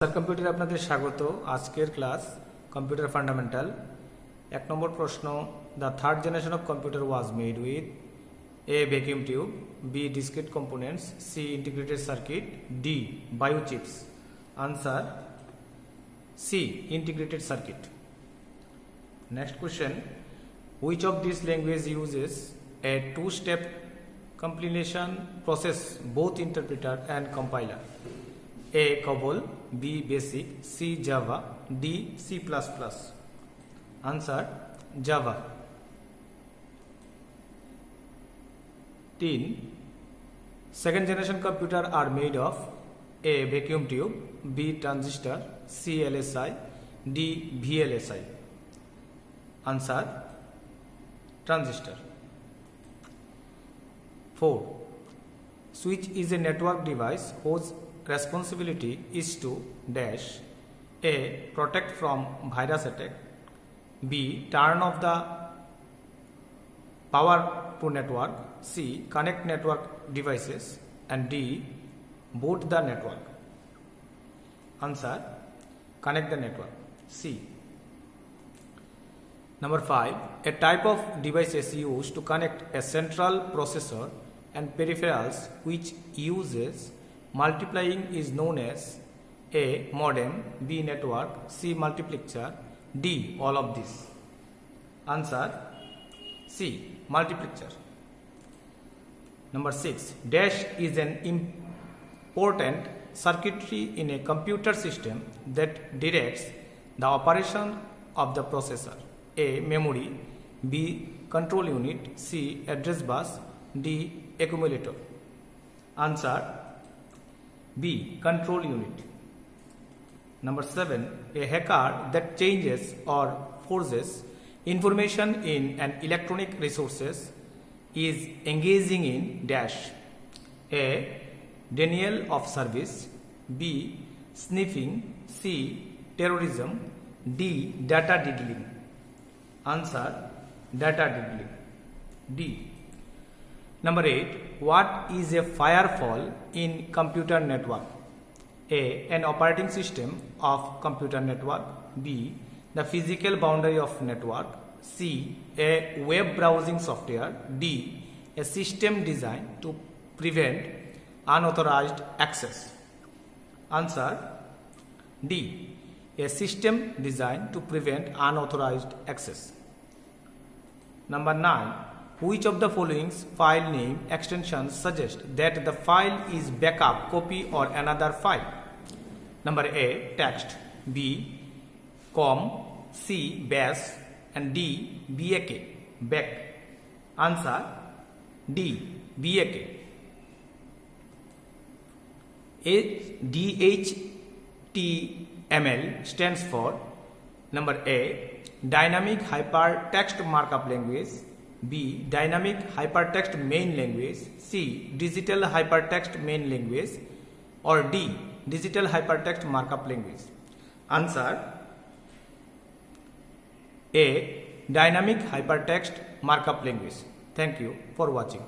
Sir কম্পিউটারে আপনাদের স্বাগত। আজকের ক্লাস কম্পিউটার ফান্ডামেন্টাল। 1 নম্বর প্রশ্ন, the third generation of computer was made with a vacuum tube, B discrete components, C integrated circuit, D bio chips. Answer C integrated circuit. Next question, which of these language uses a two-step compilation process, both interpreter and compiler? A COBOL, B BASIC, C Java, D C++. Answer Java. 3. Second generation computer are made of A vacuum tube, B transistor, C LSI, D VLSI. Answer transistor. 4. Switch is a network device whose responsibility is to dash A protect from virus attack, B turn off the power to network, C connect network devices, and D boot the network. Answer connect the network, C. Number 5, a type of devices used to connect a central processor and peripherals which uses multiplying is known as A modem, B network, C multiplexer, D all of this. Answer C multiplexer. Number 6, dash is an important circuitry in a computer system that directs the operation of the processor. A memory, B control unit, C address bus, D accumulator. Answer B control unit. Number 7, a hacker that changes or forces information in an electronic resources is engaging in dash A denial of service, B sniffing, C terrorism, D data diddling. Answer data diddling, D. Number 8, what is a firewall in computer network? A an operating system of computer network, B the physical boundary of network, C a web browsing software, D a system designed to prevent unauthorized access. Answer D a system designed to prevent unauthorized access. Number 9, which of the following file name extensions suggest that the file is backup, copy or another file? Number A text, B com, C bash, and D BAK back. Answer D BAK. DHTML stands for number A dynamic hypertext markup language, B dynamic hypertext main language, C digital hypertext main language, or D digital hypertext markup language. Answer A dynamic hypertext markup language. Thank you for watching.